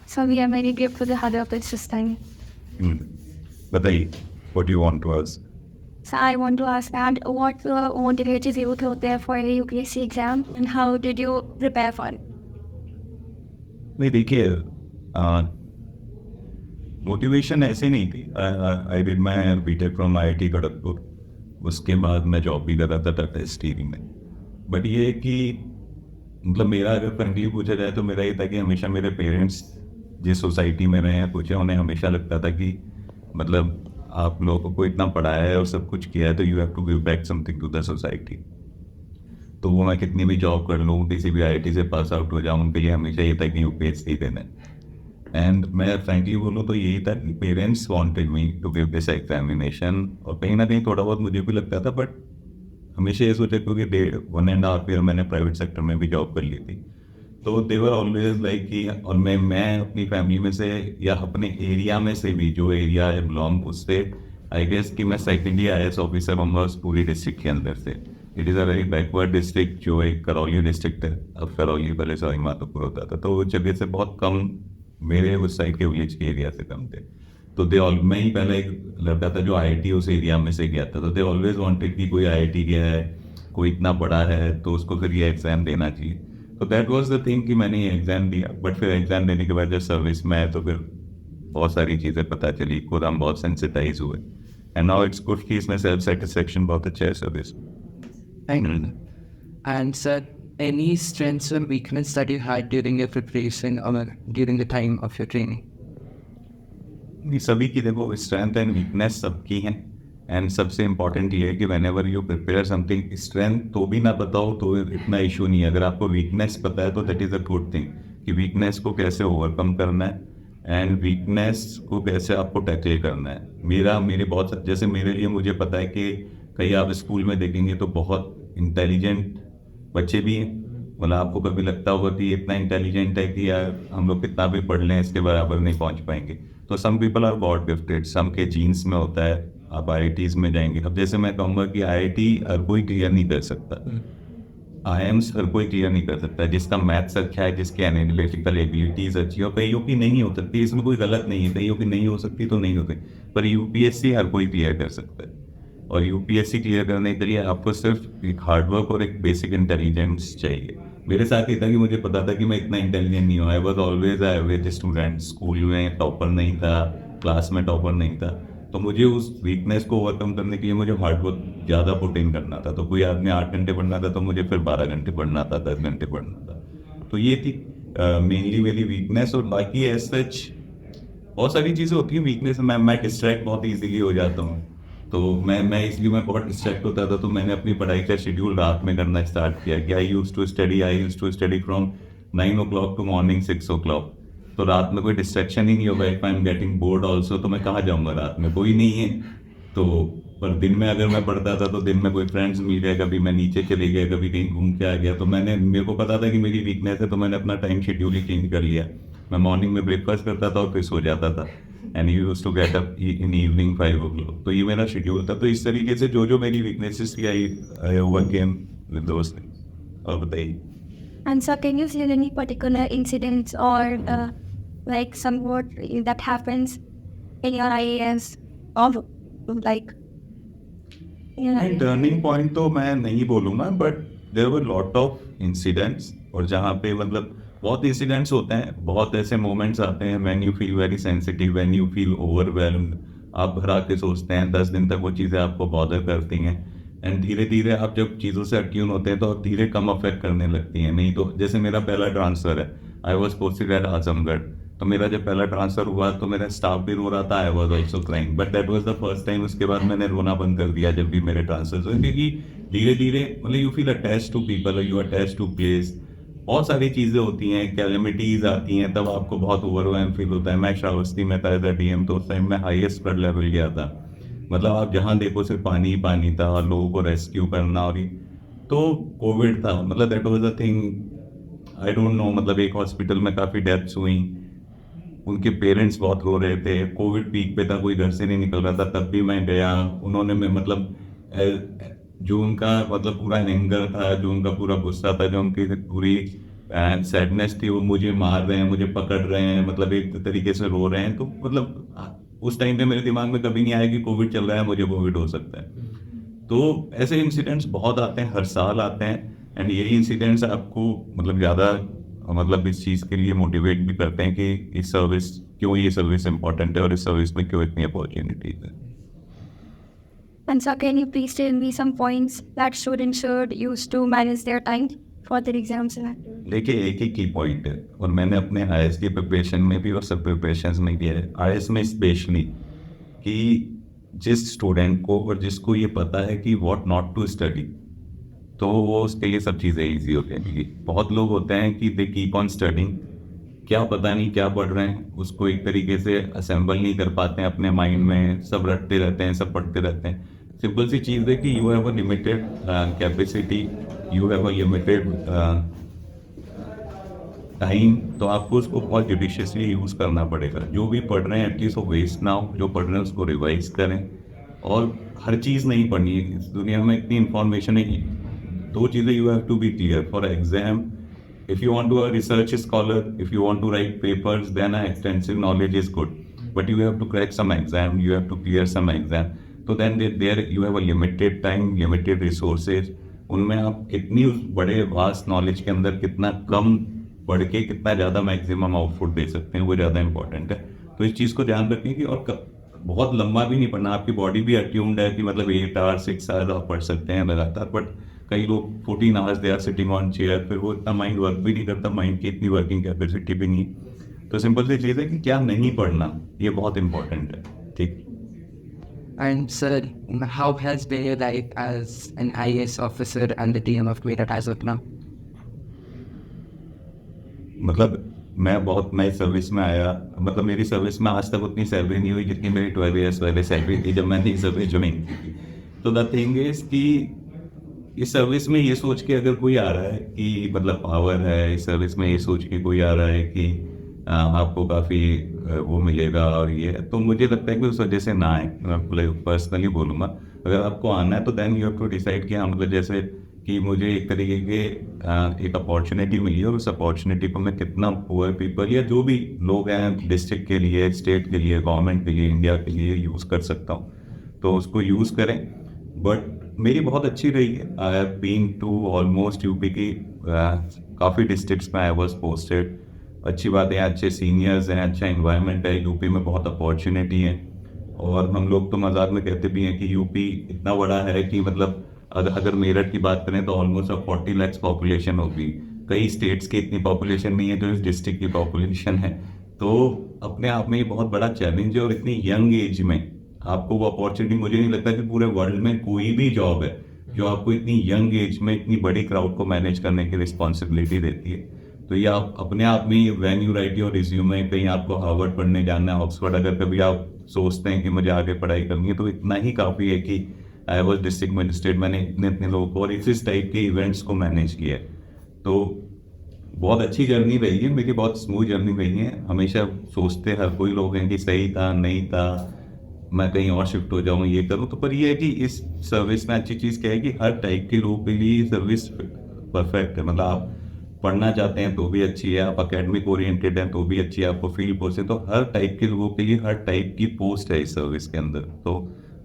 So we are very grateful to have the opportunity this time. बताइए, what do you want to ask? So I want to ask that what motivated you to prepare for a UPSC exam and how did you prepare for it? नहीं देखिए, motivation ऐसे नहीं थी. I did my BTech from IIT Kharagpur. उसके बाद मैं job भी कर रहा था टाटा स्टील में. बट ये है कि मतलब मेरा अगर फ्रेंकली पूछा जाए तो मेरा ये था कि हमेशा मेरे पेरेंट्स जिस सोसाइटी में रहे हैं पूछे, उन्हें हमेशा लगता था कि मतलब आप लोगों को इतना पढ़ाया है और सब कुछ किया है तो you have to give back something to the society. तो वो मैं कितनी भी जॉब कर लूँ, किसी भी IIT से पास आउट हो जाऊँ, उनके लिए हमेशा ये था कि UPSC देना है. एंड मैं फ्रेंकली बोलूँ तो यही था कि parents wanted me to give this examination. और कहीं ना कहीं थोड़ा बहुत मुझे भी लगता था, बट हमेशा ये सोचा क्योंकि 1.5 ईयर मैंने प्राइवेट सेक्टर में भी जॉब कर ली थी. तो दे वर ऑलवेज लाइक कि, और मैं अपनी फैमिली में से या अपने एरिया में से भी, जो एरिया है बिलोंग उससे, आई गेस कि मैं सेकेंडली IAS ऑफिसर होंगे उस पूरी डिस्ट्रिक्ट के अंदर से. It is a very backward district जो एक करौली डिस्ट्रिक्ट है. अब करौली पहले सॉरी माधोपुर होता था, तो वो जगह से बहुत कम मेरे उस साइड के विलेज के एरिया से कम थे. तो मैं ही पहले एक लड़का था जो IIT उस एरिया में से गया था. तो दे ऑलवेज वांटेड कि कोई IIT गया है, कोई इतना बड़ा है, तो उसको फिर ये एग्ज़ाम देना चाहिए. तो दैट वाज द थिंग कि मैंने ये एग्ज़ाम दिया. बट फिर एग्ज़ाम देने के बाद जब सर्विस में आया तो फिर बहुत सारी चीज़ें पता चली, खुद हम बहुत सेंसिटाइज हुए. एंड नाउ इट्स गुड कि इसमें सेल्फ सेटिस्फेक्शन बहुत अच्छा है service. And sir, any strengths and weakness that you had during your preparation or during the time of your training? नहीं, सभी की देखो स्ट्रेंथ एंड वीकनेस सबकी हैं. एंड सबसे इम्पॉर्टेंट ये है कि when ever you prepare something, strength तो भी ना बताओ तो इतना इशू नहीं है. अगर आपको वीकनेस पता है तो that is a good thing, कि वीकनेस को कैसे ओवरकम करना है एंड वीकनेस को कैसे आपको टैकल करना है. मेरे बहुत, जैसे मेरे लिए मुझे पता है कि कहीं आप स्कूल में देखेंगे तो बहुत इंटेलिजेंट बच्चे भी हैं. मतलब आपको कभी लगता होगा कि इतना इंटेलिजेंट है कि यार हम लोग कितना भी पढ़ लें इसके बराबर नहीं पहुंच पाएंगे. तो some people are god gifted, some के जीन्स में होता है. आप IITs में जाएंगे, अब जैसे मैं कहूँगा कि IIT हर कोई क्लियर नहीं कर सकता, IIMs हर कोई क्लियर नहीं कर सकता. जिसका मैथ्स अच्छा है, जिसके एनालिटिकल एबिलिटीज़ अच्छी है, और कईयों की नहीं हो सकती, इसमें कोई गलत नहीं है. कईयों की नहीं हो सकती तो नहीं हो सकती, पर UPSC हर कोई क्लियर कर सकता है. और UPSC क्लियर करने के लिए आपको सिर्फ एक हार्डवर्क और एक बेसिक इंटेलिजेंस चाहिए. मेरे साथ ये था कि मुझे पता था कि मैं इतना इंटेलिजेंट नहीं हूँ. I was always average student. School में टॉपर नहीं था, क्लास में टॉपर नहीं था. तो मुझे उस वीकनेस को ओवरकम करने के लिए मुझे हार्डवर्क ज़्यादा पुट इन करना था. तो कोई आदमी 8 घंटे पढ़ना था तो मुझे फिर 12 घंटे पढ़ना था, 10 घंटे पढ़ना था. तो ये थी मेनली मेरी वीकनेस. और बाकी एज सच बहुत सारी चीज़ें होती हैं वीकनेस. मैं डिस्ट्रैक्ट बहुत ईजीली हो जाता हूँ. तो मैं इसलिए मैं बहुत डिस्ट्रैक्ट होता था. तो मैंने अपनी पढ़ाई का शेड्यूल रात में करना स्टार्ट किया कि I use to study from 9 o'clock to morning 6 o'clock. तो रात में कोई डिस्ट्रैक्शन ही नहीं होगा. If I am getting bored also, तो मैं कहाँ जाऊँगा, रात में कोई नहीं है. तो पर दिन में अगर मैं पढ़ता था तो दिन में कोई फ्रेंड्स मिल गए, कभी मैं नीचे चले गया, कभी कहीं घूम के आ गया. तो मेरे को पता था कि मेरी वीकनेस है, तो मैंने अपना टाइम शेड्यूल ही चेंज कर लिया. मैं मॉर्निंग में ब्रेकफास्ट करता था और फिर सो जाता था. And you use to get up in evening 5 o'clock. तो ये मेरा शेड्यूल था. तो इस तरीके से जो मेरी वीकनेसेस थी आई ओवरकेम विद दोस थिंग्स. और बताइए. And so can you share any particular incidents or like somewhat that happens in your IAS or like turning point तो मैं नहीं बोलूँगा, but there were lot of incidents. और जहाँ पे मतलब बहुत इंसिडेंट्स होते हैं, बहुत ऐसे मोमेंट्स आते हैं when you feel very sensitive, when you feel overwhelmed. आप भरा के सोचते हैं, 10 दिन तक वो चीज़ें आपको बॉदर करती हैं. एंड धीरे धीरे आप जब चीज़ों से अट्यून होते हैं तो धीरे कम अफेक्ट करने लगती हैं. नहीं तो जैसे मेरा पहला ट्रांसफ़र है, I was posted at Azamgarh. तो मेरा जब पहला ट्रांसफ़र हुआ तो मेरा स्टाफ भी रो रहा था. I was also crying, but that was the first time. उसके बाद मैंने रोना बंद कर दिया जब भी मेरे ट्रांसफर हुए, क्योंकि धीरे धीरे मतलब you feel attach to people, you attach to place. बहुत सारी चीज़ें होती हैं, कैलेमिटीज़ आती हैं, तब आपको बहुत ओवरवेल्म फील होता है. मैं श्रावस्ती में था एज अ DM, तो उस टाइम में हाईएस्ट फ्लड लेवल गया था. मतलब आप जहाँ देखो सिर्फ पानी ही पानी था, और लोगों को रेस्क्यू करना. और तो कोविड था, मतलब that was a thing. I don't know, मतलब एक हॉस्पिटल में काफ़ी डेथ्स हुई. उनके पेरेंट्स बहुत रो रहे थे. कोविड पीक पे था, कोई घर से नहीं निकल रहा था, तब भी मैं गया. उन्होंने मैं मतलब जो उनका मतलब पूरा एंगर था, जो उनका पूरा गुस्सा था, जो उनकी पूरी सैडनेस थी, वो मुझे मार रहे हैं, मुझे पकड़ रहे हैं, मतलब एक तरीके से रो रहे हैं, तो मतलब उस टाइम पे मेरे दिमाग में कभी नहीं आया कि कोविड चल रहा है, मुझे कोविड हो सकता है। तो ऐसे इंसिडेंट्स बहुत आते हैं, हर साल आते हैं, एंड यही इंसिडेंट्स आपको मतलब ज़्यादा मतलब इस चीज़ के लिए मोटिवेट भी करते हैं कि इस सर्विस क्यों, ये सर्विस इंपॉर्टेंट है और इस सर्विस में क्यों इतनी अपॉर्चुनिटीज है। And so, can you please tell me some points that students should use to manage their time for their exams? देखिए, एक ही की पॉइंट है, और मैंने अपने IAS की प्रिपरेशन में भी और सब प्रिपरेशन में किया है, IAS में स्पेशली, कि जिस स्टूडेंट को और जिसको ये पता है कि व्हाट नॉट टू स्टडी, तो वो उसके लिए सब चीज़ें ईजी होती हैं। बहुत लोग होते हैं कि दे कीप ऑन स्टडिंग, क्या पता नहीं क्या पढ़ रहे हैं, उसको एक तरीके से असेंबल नहीं कर पाते हैं अपने माइंड में, सब रटते रहते हैं, सब पढ़ते रहते हैं। सिंपल सी चीज़ है कि you have a limited capacity, you have a limited time, तो आपको उसको बहुत जुडिशियसली यूज़ करना पड़ेगा। जो भी पढ़ रहे हैं एटलीस्ट वो वेस्ट ना हो, जो पढ़ रहे हैं उसको रिवाइज करें, और हर चीज़ नहीं पढ़नी है, इस दुनिया में इतनी इंफॉर्मेशन है कि दो चीज़ें you have to be clear for exam. If you want to be a research scholar, if you want to write papers, then an extensive knowledge is good. But you have to crack some exam, you have to clear some exam. So then there you have a limited time, limited resources. उनमें आप इतनी उस बड़े vast knowledge के अंदर कितना कम पढ़ के कितना ज़्यादा मैक्सिमम आउटपुट दे सकते हैं, वो ज़्यादा इंपॉर्टेंट है। तो इस चीज़ को ध्यान रखें कि और बहुत लंबा भी नहीं पढ़ना, आपकी बॉडी भी अट्यून्ड है कि मतलब 8 आवर्स 6 आवर्स आप पढ़ सकते हैं लगातार, बट कई लोग 14 hours they are sitting on chair, फिर वो इतना माइंड वर्क भी नहीं करता, माइंड की इतनी वर्किंग कैपेसिटी भी नहीं। तो सिंपल सी चीज़ है कि क्या नहीं पढ़ना, ये बहुत इंपॉर्टेंट है। ठीक। And sir, how has been your life as an IAS officer and the DM of Meerut as of now? मतलब मैं सर्विस में आया, मतलब मेरी सर्विस में आज तक उतनी सैलरी नहीं हुई जितनी मेरी 12 ईयर्स पहले सैलरी थी जब मैंने सर्विस ज्वाइन की थी। तो द थिंग इज कि इस सर्विस में ये सोच के अगर कोई आ रहा है कि मतलब पावर है, इस सर्विस में ये सोच के कोई आ रहा है कि आपको काफ़ी वो मिलेगा और ये, तो मुझे लगता है कि उस वजह से ना आए। मैं पर्सनली बोलूँगा, अगर आपको आना है तो then you have to decide कि हाँ मतलब जैसे कि मुझे एक तरीके के एक अपॉर्चुनिटी मिली और उस अपॉर्चुनिटी को मैं कितना पुअर पीपल या जो भी लोग हैं डिस्ट्रिक्ट के लिए, स्टेट के लिए, गवर्नमेंट के लिए, इंडिया के लिए यूज़ कर सकता हूँ, तो उसको यूज़ करें। बट मेरी बहुत अच्छी रही है, I have been to almost UP की काफ़ी डिस्ट्रिक्ट्स में आई वॉज पोस्टेड। अच्छी बात है, अच्छे सीनियर्स हैं, अच्छा इन्वायरमेंट है, यूपी में बहुत अपॉर्चुनिटी है। और हम लोग तो मजाक में कहते भी हैं कि यूपी इतना बड़ा है कि मतलब अगर मेरठ की बात करें तो ऑलमोस्ट 40 लाख पॉपुलेशन होगी। कई स्टेट्स की इतनी पॉपुलेशन नहीं है जो इस डिस्ट्रिक्ट की पॉपुलेशन है। तो अपने आप में ये बहुत बड़ा चैलेंज है, और इतनी यंग एज में आपको वो अपॉर्चुनिटी, मुझे नहीं लगता कि पूरे वर्ल्ड में कोई भी जॉब है जो आपको इतनी यंग एज में इतनी बड़ी क्राउड को मैनेज करने की रिस्पॉन्सिबिलिटी देती है। तो ये आप अपने आप में, when you right your resume, कहीं आपको हार्वर्ड पढ़ने जाना है, ऑक्सफोर्ड, अगर कभी आप सोचते हैं कि मुझे आगे पढ़ाई करनी है, तो इतना ही काफ़ी है कि आई वॉज डिस्ट्रिक्ट मजिस्ट्रेट, मैंने इतने लोगों को और इस टाइप के इवेंट्स को मैनेज किया है। तो बहुत अच्छी जर्नी रही है मेरी, बहुत स्मूथ जर्नी रही है। हमेशा सोचते हर कोई लोग हैं कि सही था, नहीं था, मैं कहीं और शिफ्ट हो जाऊँ, ये करूँ। तो पर ये है कि इस सर्विस में अच्छी चीज़ क्या है कि हर टाइप के लोगों के लिए सर्विस परफेक्ट है। मतलब आप पढ़ना चाहते हैं तो भी अच्छी है, आप अकेडमिक ओरिएंटेड हैं तो भी अच्छी है, आपको फील्ड पोस्ट है, तो हर टाइप के लोगों के लिए हर टाइप की पोस्ट है इस सर्विस के अंदर। तो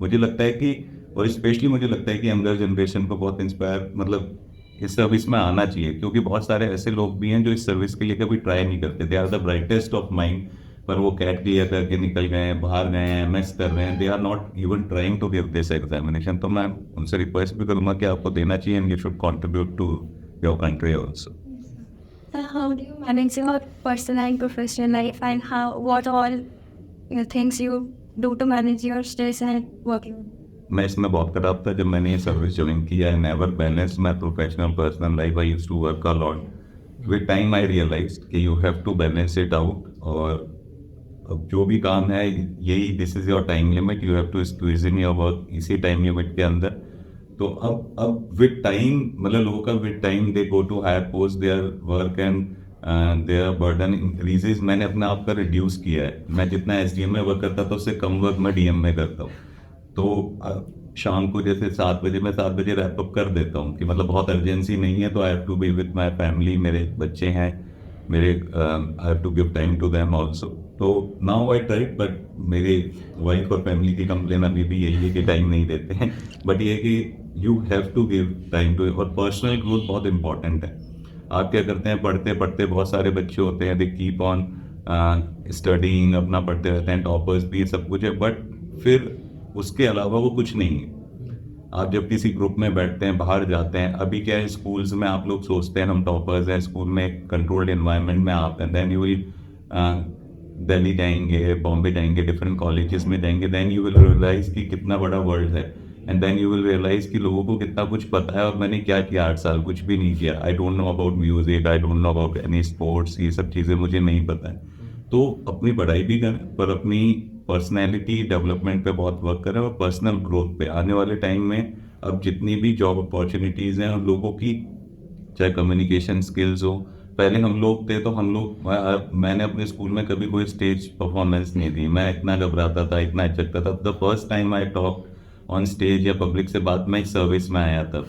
मुझे लगता है कि, और स्पेशली मुझे लगता है कि यंगर जनरेशन को बहुत इंस्पायर मतलब इस सर्विस में आना चाहिए, क्योंकि बहुत सारे ऐसे लोग भी हैं जो इस सर्विस के लिए कभी ट्राई नहीं करते। They are the brightest of mind, पर वो कैट क्लियर करके निकल गए हैं, बाहर गए हैं, एमएस कर रहे हैं, they are not even trying to give this examination. तो मैं उनसे रिक्वेस्ट भी करूँगा कि आपको देना चाहिए, and you should contribute to your country also. How do you manage your personal and professional life, and what all things you do to manage your stress and working? मैं इसमें बहुत खराब था जब मैंने ये सर्विस ज्वाइन किया। I never balance my professional personal life, I used to work a lot. With time I realized कि you have to balance it out, और अब जो भी काम है यही, this is your time limit, you have to squeeze in your work इसी time limit के अंदर। तो अब विद टाइम, मतलब लोगों का with time they go to higher post, their work and there burden increases. मैंने अपने आप का रिड्यूस किया है। मैं जितना SDM में वर्क करता था उससे कम वर्क मैं DM में करता हूँ। तो शाम को जैसे 7 बजे, मैं 7 बजे रैप अप कर देता हूँ कि मतलब बहुत अर्जेंसी नहीं है तो I have to be with my family, मेरे बच्चे हैं मेरे, I have to give time to them also. तो नाउ आई ट्राई, बट मेरे वाइफ और फैमिली की कंप्लेन अभी भी यही है कि टाइम नहीं देते हैं। बट ये है कि you have to give time to, और पर्सनल ग्रोथ बहुत इंपॉर्टेंट है। आप क्या करते हैं, पढ़ते पढ़ते बहुत सारे बच्चे होते हैं, दे कीप ऑन स्टडिंग, अपना पढ़ते रहते हैं, टॉपर्स भी सब कुछ है, बट फिर उसके अलावा वो कुछ नहीं है। आप जब किसी ग्रुप में बैठते हैं, बाहर जाते हैं, अभी क्या है स्कूल्स में आप लोग सोचते हैं हम टॉपर्स हैं, स्कूल में कंट्रोल्ड एनवायरनमेंट में आप हैं, देन यू विल दिल्ली जाएंगे, बॉम्बे जाएंगे, डिफरेंट कॉलेजेस में जाएंगे, देन यू विल रियलाइज कि कितना बड़ा वर्ल्ड है, and then you will realise कि लोगों को कितना कुछ पता है और मैंने क्या किया 8 साल, कुछ भी नहीं किया। I don't know about music, I don't know about any sports, ये सब चीज़ें मुझे नहीं पता है। तो अपनी पढ़ाई भी करें पर अपनी पर्सनैलिटी डेवलपमेंट पे बहुत वर्क करें, और पर्सनल ग्रोथ पे। आने वाले टाइम में अब जितनी भी जॉब अपॉर्चुनिटीज़ हैं हम लोगों की, चाहे कम्युनिकेशन स्किल्स हो, पहले हम लोग थे तो हम लोग, मैंने अपने स्कूल में कभी कोई स्टेज परफॉर्मेंस नहीं दी, मैं इतना घबराता था, इतना हिचकता था। The first time I talk on stage या पब्लिक से बात, मैं सर्विस में आया तब।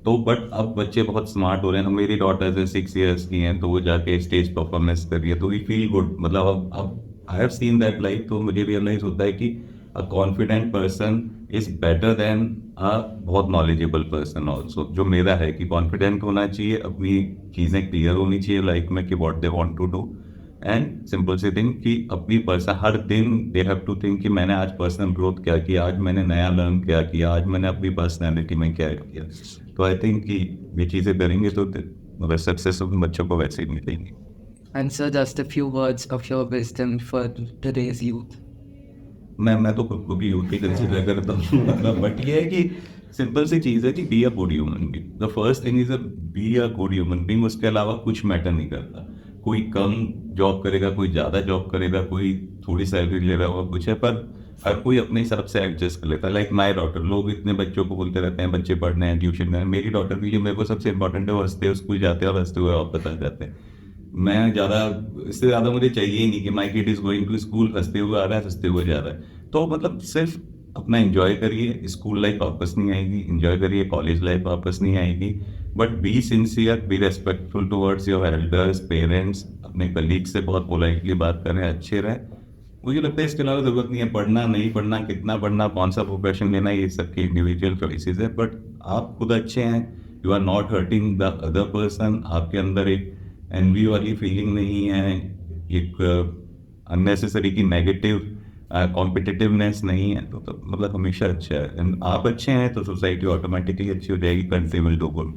तो बट अब बच्चे बहुत स्मार्ट हो रहे हैं, मेरी डॉटर्स है 6 ईयर्स की हैं, तो वो जाके स्टेज परफॉर्मेंस कर रही है, तो वी फील गुड। मतलब अब I have seen that life, तो मुझे रियलाइज होता है कि a confident person is better than a बहुत नॉलेजेबल पर्सन ऑल्सो। जो मेरा है कि कॉन्फिडेंट होना चाहिए, अपनी चीज़ें क्लियर होनी चाहिए लाइफ में कि what they want to do, and simple सी थिंग कि अपनी पर्सन हर दिन दे हैव टू थिंक कि मैंने आज पर्सनल ग्रोथ क्या किया, आज मैंने नया लर्न क्या किया, आज मैंने अपनी पर्सनैलिटी में क्या किया। तो आई थिंक कि ये चीज़ें करेंगे तो मतलब सक्सेस बच्चों को वैसे ही मिलेंगी। And so, just a few words of your wisdom for today's youth. मैं तो खुद को भी यूथ ही कंसिडर करता हूँ, मतलब बट ये है कि सिंपल सी चीज़ है कि be a good human being. The first thing is a be a good human being, उसके अलावा कुछ मैटर नहीं करता। कोई कम जॉब करेगा, कोई ज़्यादा जॉब करेगा, कोई थोड़ी सैलरी ले रहा होगा, कुछ है, पर हर कोई अपने हिसाब से एडजस्ट कर लेता है। लाइक माई डॉटर, लोग इतने बच्चों को बोलते रहते हैं बच्चे पढ़ने हैं, ट्यूशन है, मेरी डॉटर के लिए मेरे को सबसे इंपॉर्टेंट है वो हंसते हुए स्कूल जाते हैं और हंसते हुए वापस आ जाते हैं। मैं ज़्यादा, इससे ज़्यादा मुझे चाहिए ही नहीं कि my kid is going to school, हंसते हुए आ रहा है, हंसते हुए जा रहा है। तो मतलब सिर्फ अपना एंजॉय करिए, स्कूल लाइफ वापस नहीं आएगी, एंजॉय करिए, कॉलेज लाइफ वापस नहीं आएगी, but be sincere, be respectful towards your elders, parents, अपने कलीग से बहुत पोलाइटली बात करें, अच्छे रहें। मुझे लगता है इसके अलावा ज़रूरत नहीं है पढ़ना, नहीं पढ़ना, कितना पढ़ना, कौन सा प्रोफेशन लेना, ये सब की इंडिविजुअल चॉइसेस है, बट आप खुद अच्छे हैं, you are not hurting the other person, आपके अंदर एक एनवी वाली फीलिंग नहीं है, एक अननेसेसरी की नेगेटिव कॉम्पिटिटिवनेस नहीं है, तो मतलब हमेशा अच्छा है। And आप अच्छे हैं तो सोसाइटी ऑटोमेटिकली अच्छी हो जाएगी, कंट्री विल डू गुड।